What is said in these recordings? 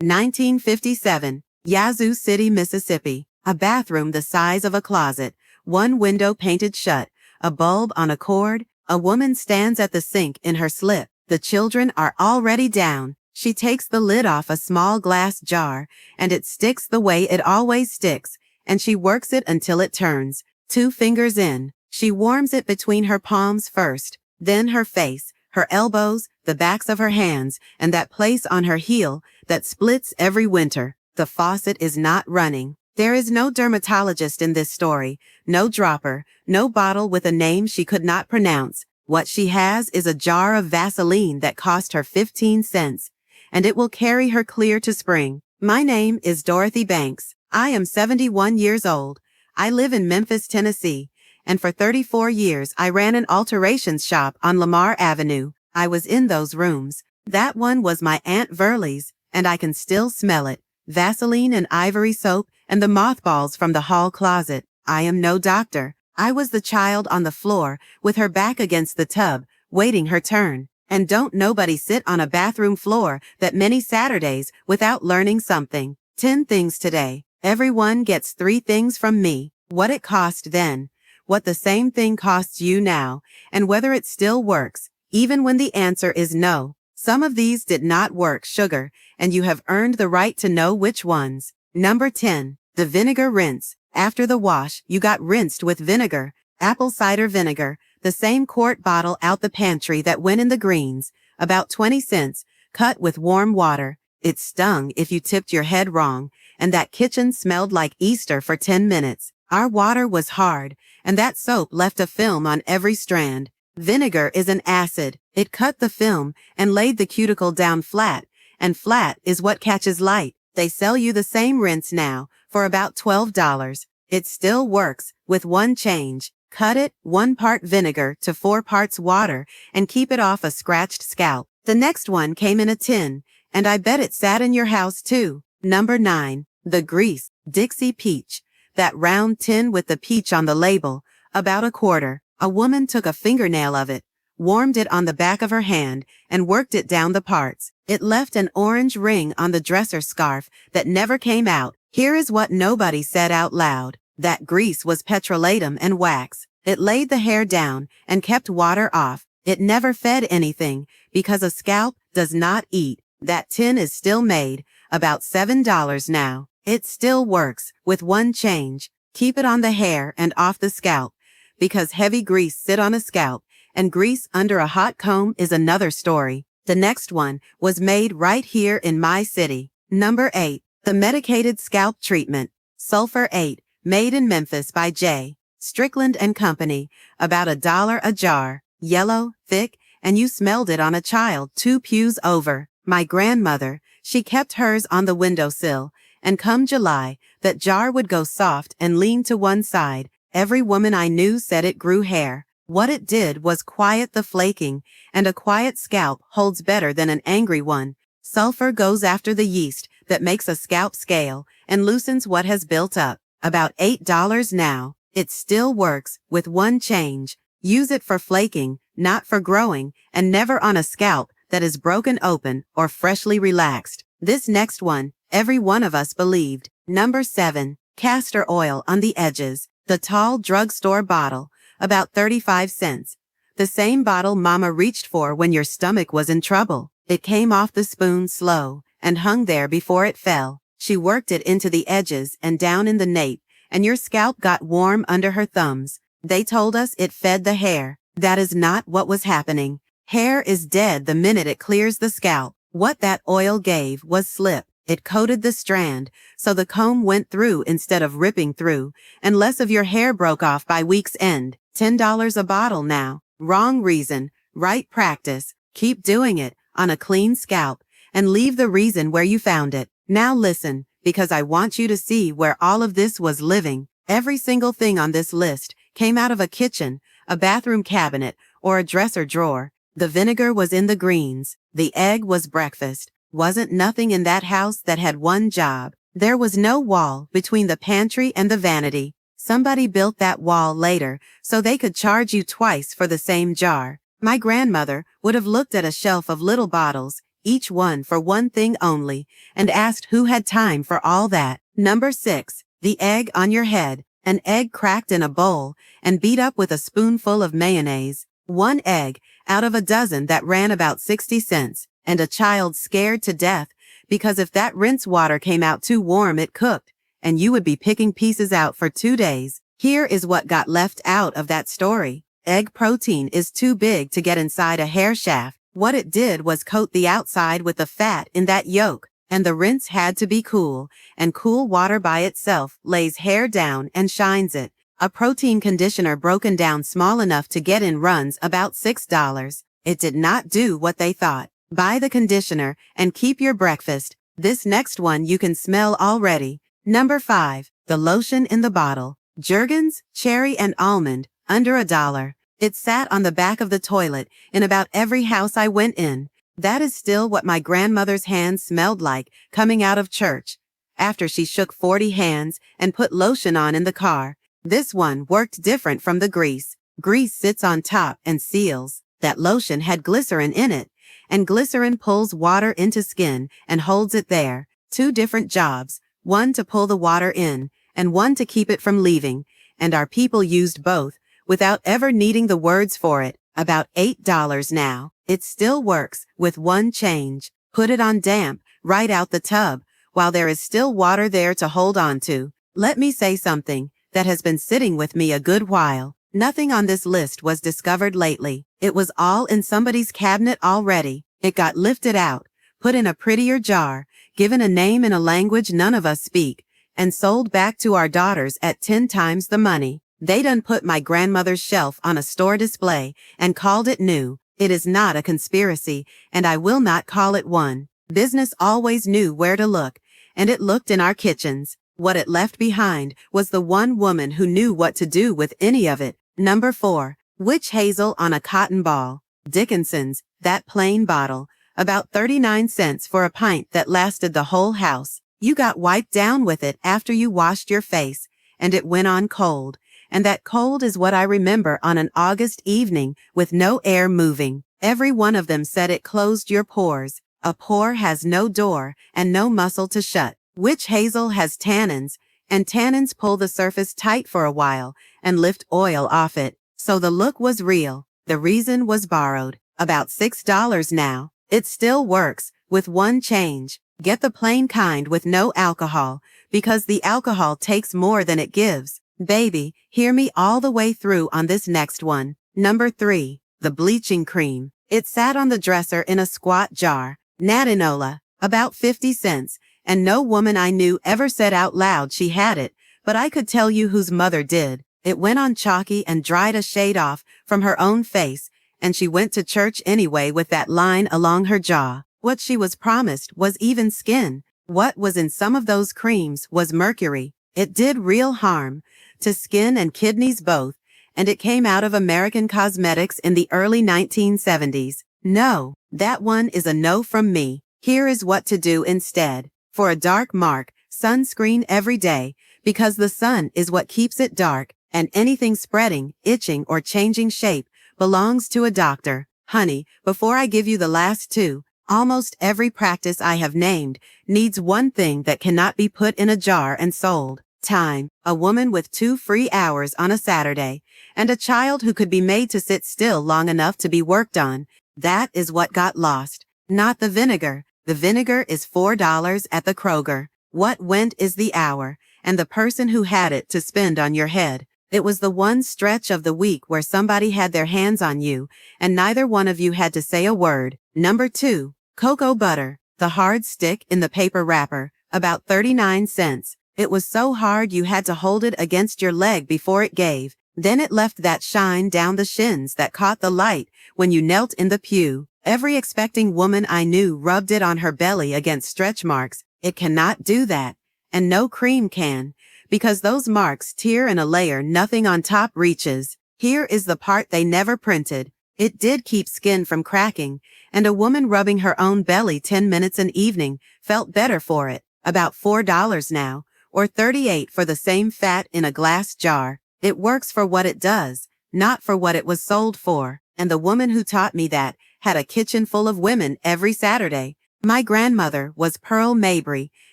1957, Yazoo City, Mississippi. A bathroom the size of a closet, one window painted shut, a bulb on a cord, a woman stands at the sink in her slip. The children are already down. She takes the lid off a small glass jar, and it sticks the way it always sticks, and she works it until it turns. 2 fingers in. She warms it between her palms first, then her face, her elbows, the backs of her hands, and that place on her heel that splits every winter. The faucet is not running. There is no dermatologist in this story, no dropper, no bottle with a name she could not pronounce. What she has is a jar of Vaseline that cost her 15 cents, and it will carry her clear to spring. My name is Dorothy Banks. I am 71 years old. I live in Memphis, Tennessee, and for 34 years I ran an alterations shop on Lamar Avenue. I was in those rooms. That one was my Aunt Verley's, and I can still smell it. Vaseline and ivory soap and the mothballs from the hall closet. I am no doctor. I was the child on the floor with her back against the tub, waiting her turn. And don't nobody sit on a bathroom floor that many Saturdays without learning something. 10 things today. Everyone gets 3 things from me. What it cost then, what the same thing costs you now, and whether it still works, even when the answer is no. Some of these did not work, sugar, and you have earned the right to know which ones. Number 10. The vinegar rinse. After the wash, you got rinsed with vinegar, apple cider vinegar, the same quart bottle out the pantry that went in the greens, about 20 cents, cut with warm water. It stung if you tipped your head wrong, and that kitchen smelled like Easter for 10 minutes. Our water was hard, and that soap left a film on every strand. Vinegar is an acid. It cut the film and laid the cuticle down flat, and flat is what catches light. They sell you the same rinse now for about $12. It still works, with one change. Cut it 1 part vinegar to 4 parts water and keep it off a scratched scalp. The next one came in a tin, and I bet it sat in your house too. Number 9. The grease. Dixie Peach. That round tin with the peach on the label, about a quarter. A woman took a fingernail of it, warmed it on the back of her hand, and worked it down the parts. It left an orange ring on the dresser scarf that never came out. Here is what nobody said out loud. That grease was petrolatum and wax. It laid the hair down and kept water off. It never fed anything because a scalp does not eat. That tin is still made, about $7 now. It still works, with one change. Keep it on the hair and off the scalp, because heavy grease sit on a scalp, and grease under a hot comb is another story. The next one was made right here in my city. Number 8. The medicated scalp treatment. Sulfur 8, made in Memphis by J. Strickland and Company, about $1 a jar. Yellow, thick, and you smelled it on a child 2 pews over. My grandmother, she kept hers on the windowsill, and come July, that jar would go soft and lean to one side. Every woman I knew said it grew hair. What it did was quiet the flaking, and a quiet scalp holds better than an angry one. Sulfur goes after the yeast that makes a scalp scale and loosens what has built up. About $8 now. It still works, with one change. Use it for flaking, not for growing, and never on a scalp that is broken open or freshly relaxed. This next one, every one of us believed. Number 7. Castor oil on the edges. The tall drugstore bottle, about 35 cents. The same bottle Mama reached for when your stomach was in trouble. It came off the spoon slow and hung there before it fell. She worked it into the edges and down in the nape, and your scalp got warm under her thumbs. They told us it fed the hair. That is not what was happening. Hair is dead the minute it clears the scalp. What that oil gave was slip. It coated the strand, so the comb went through instead of ripping through, and less of your hair broke off by week's end. $10 a bottle now. Wrong reason, right practice. Keep doing it on a clean scalp, and leave the reason where you found it. Now listen, because I want you to see where all of this was living. Every single thing on this list came out of a kitchen, a bathroom cabinet, or a dresser drawer. The vinegar was in the greens. The egg was breakfast. Wasn't nothing in that house that had one job. There was no wall between the pantry and the vanity. Somebody built that wall later so they could charge you twice for the same jar. My grandmother would have looked at a shelf of little bottles, each one for one thing only, and asked who had time for all that. Number 6. The egg on your head. An egg cracked in a bowl and beat up with a spoonful of mayonnaise. One egg out of a dozen that ran about 60 cents, and a child scared to death because if that rinse water came out too warm it cooked, and you would be picking pieces out for 2 days. Here is what got left out of that story. Egg protein is too big to get inside a hair shaft. What it did was coat the outside with the fat in that yolk, and the rinse had to be cool, and cool water by itself lays hair down and shines it. A protein conditioner broken down small enough to get in runs about $6. It did not do what they thought. Buy the conditioner and keep your breakfast. This next one you can smell already. Number 5. The lotion in the bottle. Jergens, cherry and almond, under $1. It sat on the back of the toilet in about every house I went in. That is still what my grandmother's hands smelled like coming out of church, after she shook 40 hands and put lotion on in the car. This one worked different from the grease. Grease sits on top and seals. That lotion had glycerin in it, and glycerin pulls water into skin and holds it there. 2 different jobs, one to pull the water in, and one to keep it from leaving, and our people used both, without ever needing the words for it. About $8 now. It still works, with one change. Put it on damp, right out the tub, while there is still water there to hold on to. Let me say something that has been sitting with me a good while. Nothing on this list was discovered lately. It was all in somebody's cabinet already. It got lifted out, put in a prettier jar, given a name in a language none of us speak, and sold back to our daughters at 10 times the money. They done put my grandmother's shelf on a store display and called it new. It is not a conspiracy, and I will not call it one. Business always knew where to look, and it looked in our kitchens. What it left behind was the one woman who knew what to do with any of it. Number 4. Witch hazel on a cotton ball. Dickinson's, that plain bottle, about 39 cents for a pint that lasted the whole house. You got wiped down with it after you washed your face, and it went on cold. And that cold is what I remember on an August evening with no air moving. Every one of them said it closed your pores. A pore has no door and no muscle to shut. Witch hazel has tannins, and tannins pull the surface tight for a while and lift oil off it. So the look was real. The reason was borrowed. About $6 now. It still works, with one change. Get the plain kind with no alcohol, because the alcohol takes more than it gives. Baby, hear me all the way through on this next one. Number 3. The bleaching cream. It sat on the dresser in a squat jar. Natinola, about 50 cents, and no woman I knew ever said out loud she had it, but I could tell you whose mother did. It went on chalky and dried a shade off from her own face, and she went to church anyway with that line along her jaw. What she was promised was even skin. What was in some of those creams was mercury. It did real harm to skin and kidneys both, and it came out of American cosmetics in the early 1970s. No, that one is a no from me. Here is what to do instead. For a dark mark, sunscreen every day, because the sun is what keeps it dark, and anything spreading, itching, or changing shape belongs to a doctor. Honey, before I give you the last 2, almost every practice I have named needs one thing that cannot be put in a jar and sold. Time. A woman with 2 free hours on a Saturday, and a child who could be made to sit still long enough to be worked on. That is what got lost. Not the vinegar. The vinegar is $4 at the Kroger. What went is the hour, and the person who had it to spend on your head. It was the one stretch of the week where somebody had their hands on you, and neither one of you had to say a word. Number 2. Cocoa butter. The hard stick in the paper wrapper, about 39 cents. It was so hard you had to hold it against your leg before it gave. Then it left that shine down the shins that caught the light when you knelt in the pew. Every expecting woman I knew rubbed it on her belly against stretch marks. It cannot do that, and no cream can, because those marks tear in a layer nothing on top reaches. Here is the part they never printed. It did keep skin from cracking, and a woman rubbing her own belly 10 minutes an evening felt better for it. About $4 now, or 38 for the same fat in a glass jar. It works for what it does, not for what it was sold for. And the woman who taught me that had a kitchen full of women every Saturday. My grandmother was Pearl Mabry,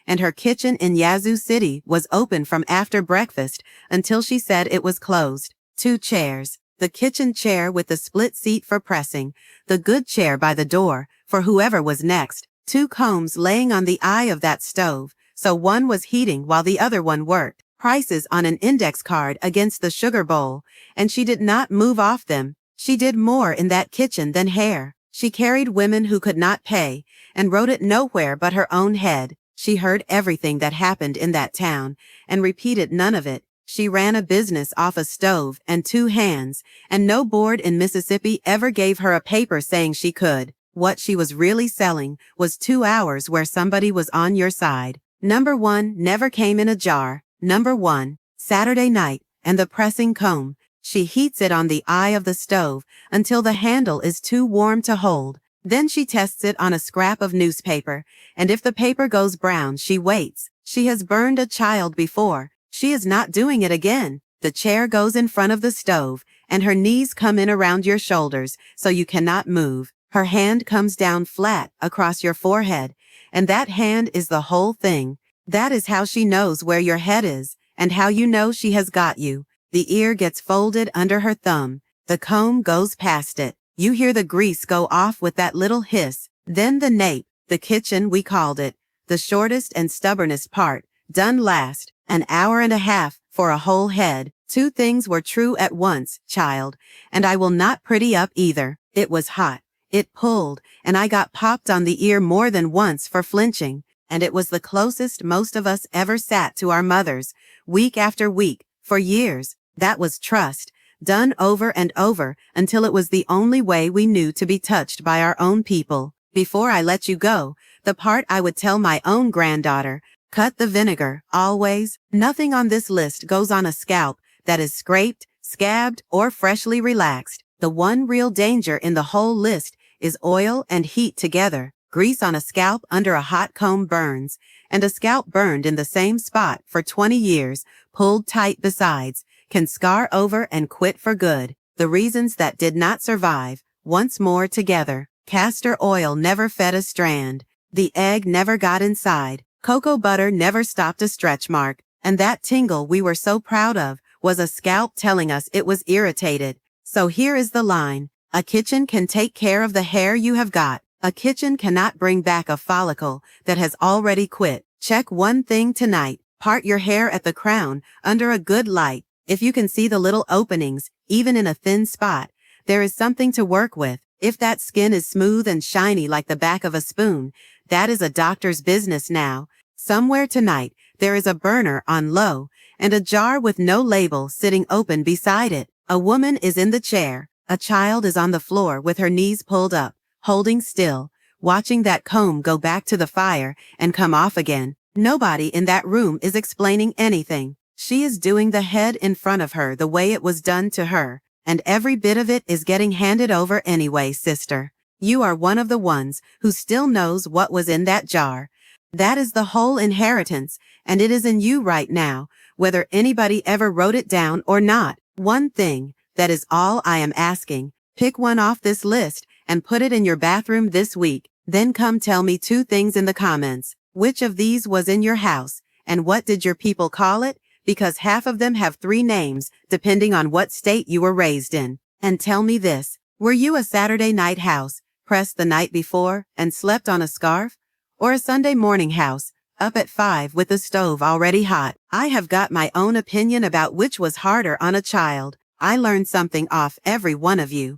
and her kitchen in Yazoo City was open from after breakfast until she said it was closed. 2 chairs. The kitchen chair with the split seat for pressing, the good chair by the door for whoever was next, 2 combs laying on the eye of that stove, so one was heating while the other one worked, prices on an index card against the sugar bowl, and she did not move off them. She did more in that kitchen than hair. She carried women who could not pay, and wrote it nowhere but her own head. She heard everything that happened in that town, and repeated none of it. She ran a business off a stove and 2 hands, and no board in Mississippi ever gave her a paper saying she could. What she was really selling was 2 hours where somebody was on your side. Number 1 never came in a jar. Number 1, Saturday night, and the pressing comb. She heats it on the eye of the stove until the handle is too warm to hold. Then she tests it on a scrap of newspaper, and if the paper goes brown, she waits. She has burned a child before. She is not doing it again. The chair goes in front of the stove, and her knees come in around your shoulders so you cannot move. Her hand comes down flat across your forehead, and that hand is the whole thing. That is how she knows where your head is, and how you know she has got you. The ear gets folded under her thumb. The comb goes past it. You hear the grease go off with that little hiss. Then the nape, the kitchen we called it, the shortest and stubbornest part, done last. An hour and a half for a whole head. 2 things were true at once, child, and I will not pretty up either. It was hot. It pulled, and I got popped on the ear more than once for flinching, and it was the closest most of us ever sat to our mothers, week after week, for years. That was trust, done over and over until it was the only way we knew to be touched by our own people. Before I let you go, the part I would tell my own granddaughter, cut the vinegar, always. Nothing on this list goes on a scalp that is scraped, scabbed, or freshly relaxed. The one real danger in the whole list is oil and heat together. Grease on a scalp under a hot comb burns, and a scalp burned in the same spot for 20 years, pulled tight besides, can scar over and quit for good. The reasons that did not survive, once more together. Castor oil never fed a strand. The egg never got inside. Cocoa butter never stopped a stretch mark, and that tingle we were so proud of was a scalp telling us it was irritated. So here is the line. A kitchen can take care of the hair you have got. A kitchen cannot bring back a follicle that has already quit. Check one thing tonight. Part your hair at the crown under a good light. If you can see the little openings, even in a thin spot, there is something to work with. If that skin is smooth and shiny like the back of a spoon, that is a doctor's business now. Somewhere tonight, there is a burner on low, and a jar with no label sitting open beside it. A woman is in the chair. A child is on the floor with her knees pulled up, holding still, watching that comb go back to the fire and come off again. Nobody in that room is explaining anything. She is doing the head in front of her the way it was done to her, and every bit of it is getting handed over anyway, sister. You are one of the ones who still knows what was in that jar. That is the whole inheritance, and it is in you right now, whether anybody ever wrote it down or not. One thing, that is all I am asking. Pick one off this list and put it in your bathroom this week. Then come tell me 2 things in the comments. Which of these was in your house, and what did your people call it? Because half of them have 3 names, depending on what state you were raised in. And tell me this, were you a Saturday night house, pressed the night before and slept on a scarf? Or a Sunday morning house, up at 5 with the stove already hot? I have got my own opinion about which was harder on a child. I learned something off every one of you.